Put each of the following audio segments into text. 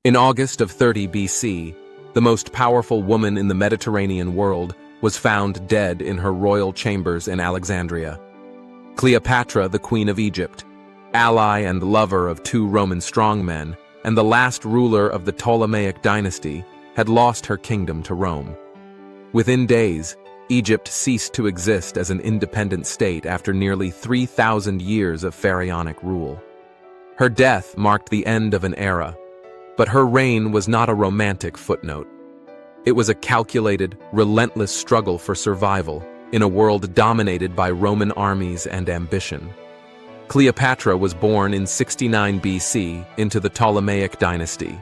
In August of 30 BC, the most powerful woman in the Mediterranean world was found dead in her royal chambers in Alexandria. Cleopatra, the Queen of Egypt, ally and lover of two Roman strongmen, and the last ruler of the Ptolemaic dynasty, had lost her kingdom to Rome. Within days, Egypt ceased to exist as an independent state after nearly 3,000 years of pharaonic rule. Her death marked the end of an era, but her reign was not a romantic footnote. It was a calculated, relentless struggle for survival in a world dominated by Roman armies and ambition. Cleopatra was born in 69 BC into the Ptolemaic dynasty,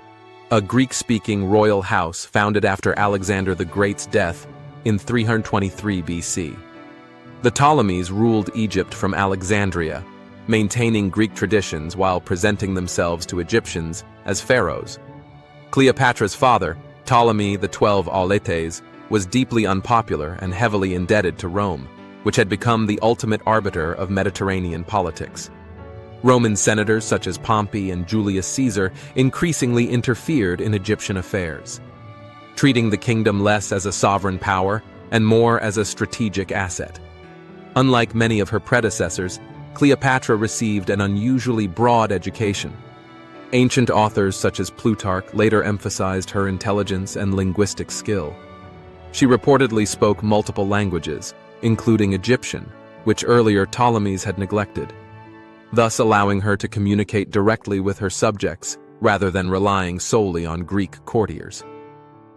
a Greek-speaking royal house founded after Alexander the Great's death in 323 BC. The Ptolemies ruled Egypt from Alexandria, maintaining Greek traditions while presenting themselves to Egyptians as pharaohs. Cleopatra's father, Ptolemy 𝗩𝗶𝗋𝗶𝗀𝗃𝗃, was deeply unpopular and heavily indebted to Rome, which had become the ultimate arbiter of Mediterranean politics. Roman senators such as Pompey and Julius Caesar increasingly interfered in Egyptian affairs, treating the kingdom less as a sovereign power and more as a strategic asset. Unlike many of her predecessors, Cleopatra received an unusually broad education. Ancient authors such as Plutarch later emphasized her intelligence and linguistic skill. She reportedly spoke multiple languages, including Egyptian, which earlier Ptolemies had neglected, thus allowing her to communicate directly with her subjects rather than relying solely on Greek courtiers.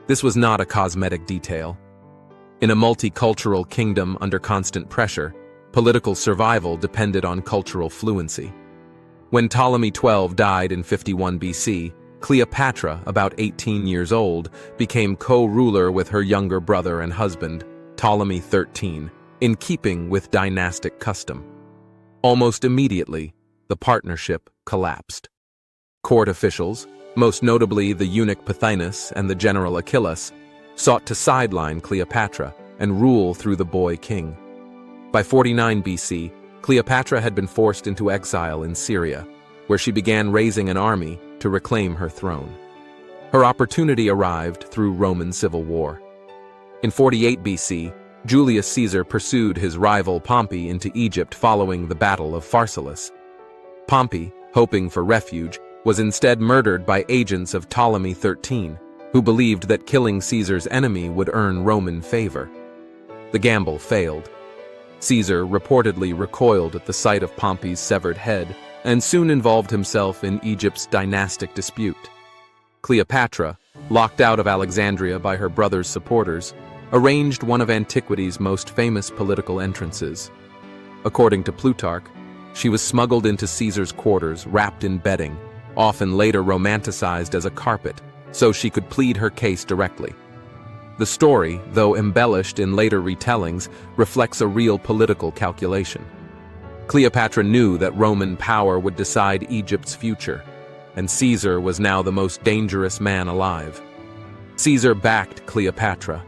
This was not a cosmetic detail. In a multicultural kingdom under constant pressure, political survival depended on cultural fluency. When Ptolemy XII died in 51 BC, Cleopatra, about 18 years old, became co-ruler with her younger brother and husband, Ptolemy XIII, in keeping with dynastic custom. Almost immediately, the partnership collapsed. Court officials, most notably the eunuch Pothinus and the general Achillas, sought to sideline Cleopatra and rule through the boy king. By 49 BC, Cleopatra had been forced into exile in Syria, where she began raising an army to reclaim her throne. Her opportunity arrived through Roman civil war. In 48 BC, Julius Caesar pursued his rival Pompey into Egypt following the Battle of Pharsalus. Pompey, hoping for refuge, was instead murdered by agents of Ptolemy XIII, who believed that killing Caesar's enemy would earn Roman favor. The gamble failed. Caesar reportedly recoiled at the sight of Pompey's severed head and soon involved himself in Egypt's dynastic dispute. Cleopatra, locked out of Alexandria by her brother's supporters, arranged one of antiquity's most famous political entrances. According to Plutarch, she was smuggled into Caesar's quarters wrapped in bedding, often later romanticized as a carpet, so she could plead her case directly. The story, though embellished in later retellings, reflects a real political calculation. Cleopatra knew that Roman power would decide Egypt's future, and Caesar was now the most dangerous man alive. Caesar backed Cleopatra.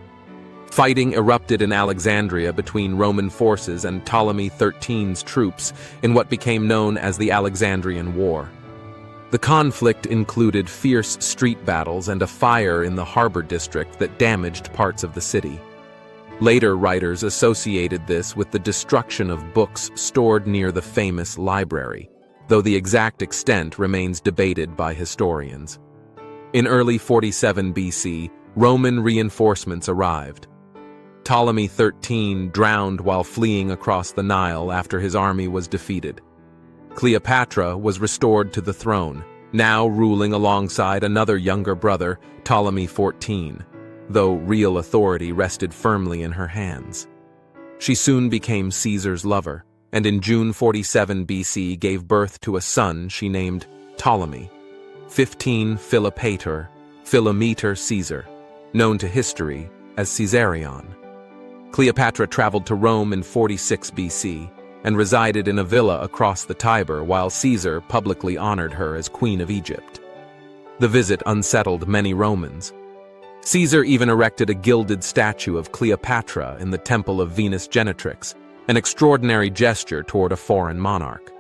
Fighting erupted in Alexandria between Roman forces and Ptolemy XIII's troops in what became known as the Alexandrian War. The conflict included fierce street battles and a fire in the harbor district that damaged parts of the city. Later writers associated this with the destruction of books stored near the famous library, though the exact extent remains debated by historians. In early 47 BC, Roman reinforcements arrived. Ptolemy XIII drowned while fleeing across the Nile after his army was defeated. Cleopatra was restored to the throne, now ruling alongside another younger brother, Ptolemy XIV, though real authority rested firmly in her hands. She soon became Caesar's lover, and in June 47 BC gave birth to a son she named Ptolemy, 15 Philometor Caesar, known to history as Caesarion. Cleopatra traveled to Rome in 46 BC, and resided in a villa across the Tiber while Caesar publicly honored her as Queen of Egypt. The visit unsettled many Romans. Caesar even erected a gilded statue of Cleopatra in the Temple of Venus Genetrix, an extraordinary gesture toward a foreign monarch.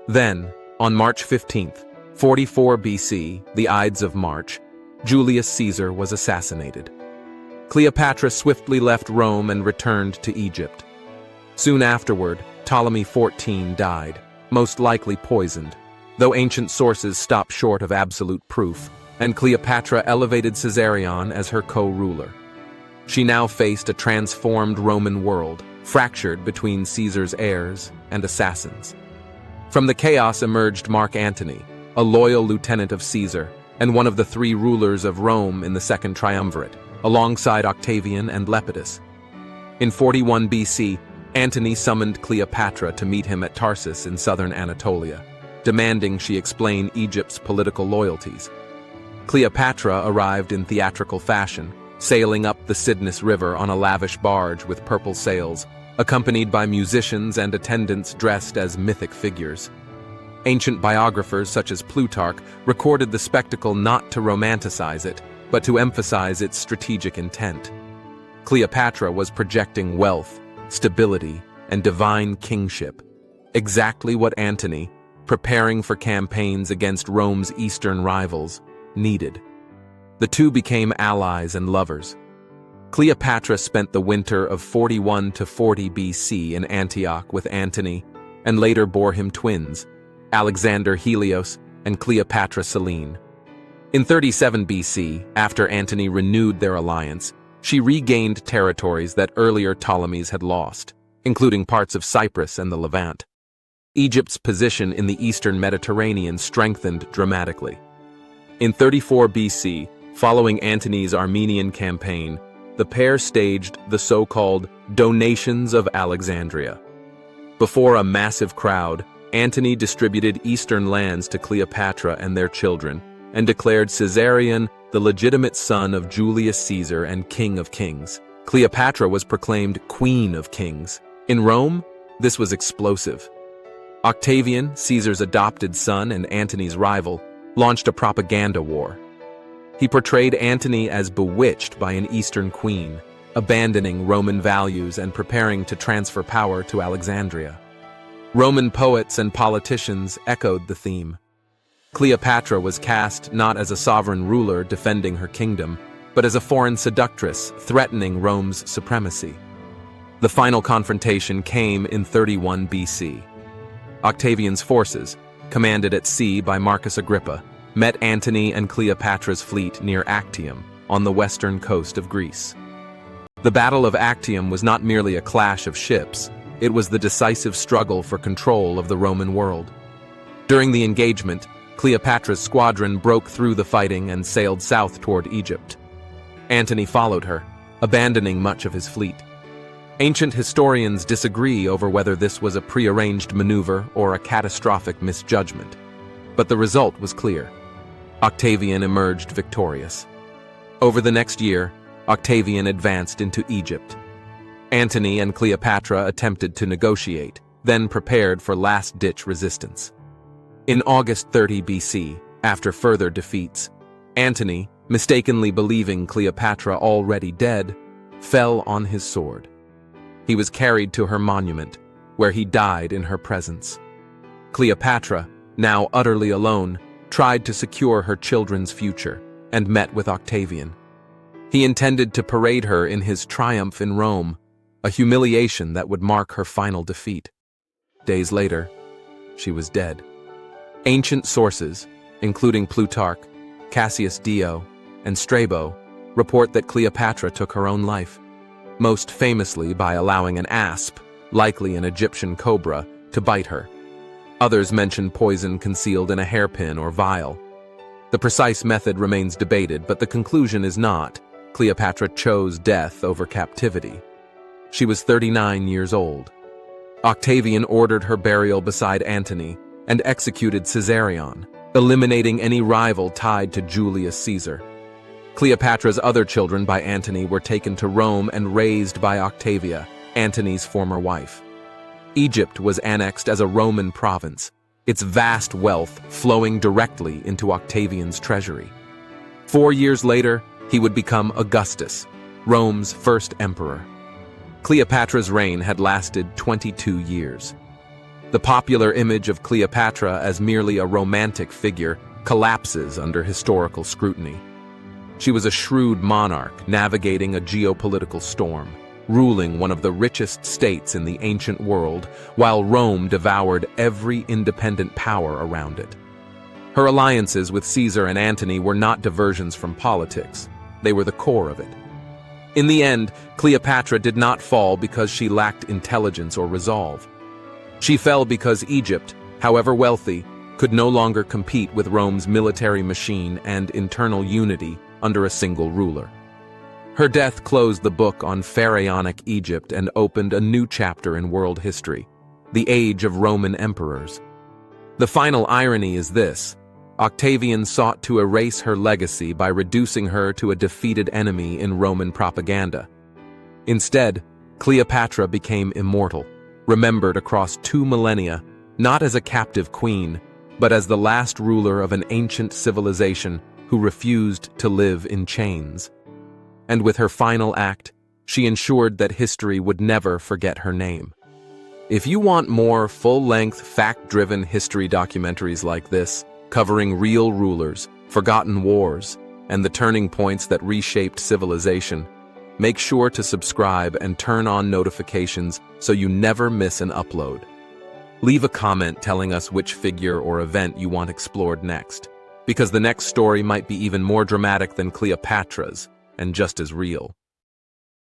Then, on March 15, 44 BC, the Ides of March, Julius Caesar was assassinated. Cleopatra swiftly left Rome and returned to Egypt. Soon afterward, Ptolemy XIV died, most likely poisoned, though ancient sources stop short of absolute proof, and Cleopatra elevated Caesarion as her co-ruler. She now faced a transformed Roman world, fractured between Caesar's heirs and assassins. From the chaos emerged Mark Antony, a loyal lieutenant of Caesar, and one of the three rulers of Rome in the Second Triumvirate, alongside Octavian and Lepidus. In 41 BC, Antony summoned Cleopatra to meet him at Tarsus in southern Anatolia, demanding she explain Egypt's political loyalties. Cleopatra arrived in theatrical fashion, sailing up the Cydnus River on a lavish barge with purple sails, accompanied by musicians and attendants dressed as mythic figures. Ancient biographers such as Plutarch recorded the spectacle not to romanticize it, but to emphasize its strategic intent. Cleopatra was projecting wealth, stability, and divine kingship, exactly what Antony, preparing for campaigns against Rome's eastern rivals, needed. The two became allies and lovers. Cleopatra spent the winter of 41 to 40 BC in Antioch with Antony, and later bore him twins, Alexander Helios and Cleopatra Selene. In 37 BC, after Antony renewed their alliance, she regained territories that earlier Ptolemies had lost, including parts of Cyprus and the Levant. Egypt's position in the eastern Mediterranean strengthened dramatically. In 34 BC, following Antony's Armenian campaign, the pair staged the so-called Donations of Alexandria. Before a massive crowd, Antony distributed eastern lands to Cleopatra and their children, and declared Caesarion the legitimate son of Julius Caesar and King of Kings. Cleopatra was proclaimed Queen of Kings. In Rome, this was explosive. Octavian, Caesar's adopted son and Antony's rival, launched a propaganda war. He portrayed Antony as bewitched by an Eastern queen, abandoning Roman values and preparing to transfer power to Alexandria. Roman poets and politicians echoed the theme. Cleopatra was cast not as a sovereign ruler defending her kingdom, but as a foreign seductress threatening Rome's supremacy. The final confrontation came in 31 BC. Octavian's forces, commanded at sea by Marcus Agrippa, met Antony and Cleopatra's fleet near Actium, on the western coast of Greece. The Battle of Actium was not merely a clash of ships, it was the decisive struggle for control of the Roman world. During the engagement, Cleopatra's squadron broke through the fighting and sailed south toward Egypt. Antony followed her, abandoning much of his fleet. Ancient historians disagree over whether this was a prearranged maneuver or a catastrophic misjudgment, but the result was clear. Octavian emerged victorious. Over the next year, Octavian advanced into Egypt. Antony and Cleopatra attempted to negotiate, then prepared for last-ditch resistance. In August 30 BC, after further defeats, Antony, mistakenly believing Cleopatra already dead, fell on his sword. He was carried to her monument, where he died in her presence. Cleopatra, now utterly alone, tried to secure her children's future and met with Octavian. He intended to parade her in his triumph in Rome, a humiliation that would mark her final defeat. Days later, she was dead. Ancient sources, including Plutarch, Cassius Dio, and Strabo, report that Cleopatra took her own life, most famously by allowing an asp, likely an Egyptian cobra, to bite her. Others mention poison concealed in a hairpin or vial. The precise method remains debated, but the conclusion is not. Cleopatra chose death over captivity. She was 39 years old. Octavian ordered her burial beside Antony and executed Caesarion, eliminating any rival tied to Julius Caesar. Cleopatra's other children by Antony were taken to Rome and raised by Octavia, Antony's former wife. Egypt was annexed as a Roman province, its vast wealth flowing directly into Octavian's treasury. 4 years later, he would become Augustus, Rome's first emperor. Cleopatra's reign had lasted 22 years. The popular image of Cleopatra as merely a romantic figure collapses under historical scrutiny. She was a shrewd monarch navigating a geopolitical storm, ruling one of the richest states in the ancient world, while Rome devoured every independent power around it. Her alliances with Caesar and Antony were not diversions from politics. They were the core of it. In the end, Cleopatra did not fall because she lacked intelligence or resolve. She fell because Egypt, however wealthy, could no longer compete with Rome's military machine and internal unity under a single ruler. Her death closed the book on pharaonic Egypt and opened a new chapter in world history, the age of Roman emperors. The final irony is this: Octavian sought to erase her legacy by reducing her to a defeated enemy in Roman propaganda. Instead, Cleopatra became immortal, remembered across 2 millennia, not as a captive queen, but as the last ruler of an ancient civilization who refused to live in chains. And with her final act, she ensured that history would never forget her name. If you want more full-length, fact-driven history documentaries like this, covering real rulers, forgotten wars, and the turning points that reshaped civilization, make sure to subscribe and turn on notifications so you never miss an upload. Leave a comment telling us which figure or event you want explored next, because the next story might be even more dramatic than Cleopatra's and just as real.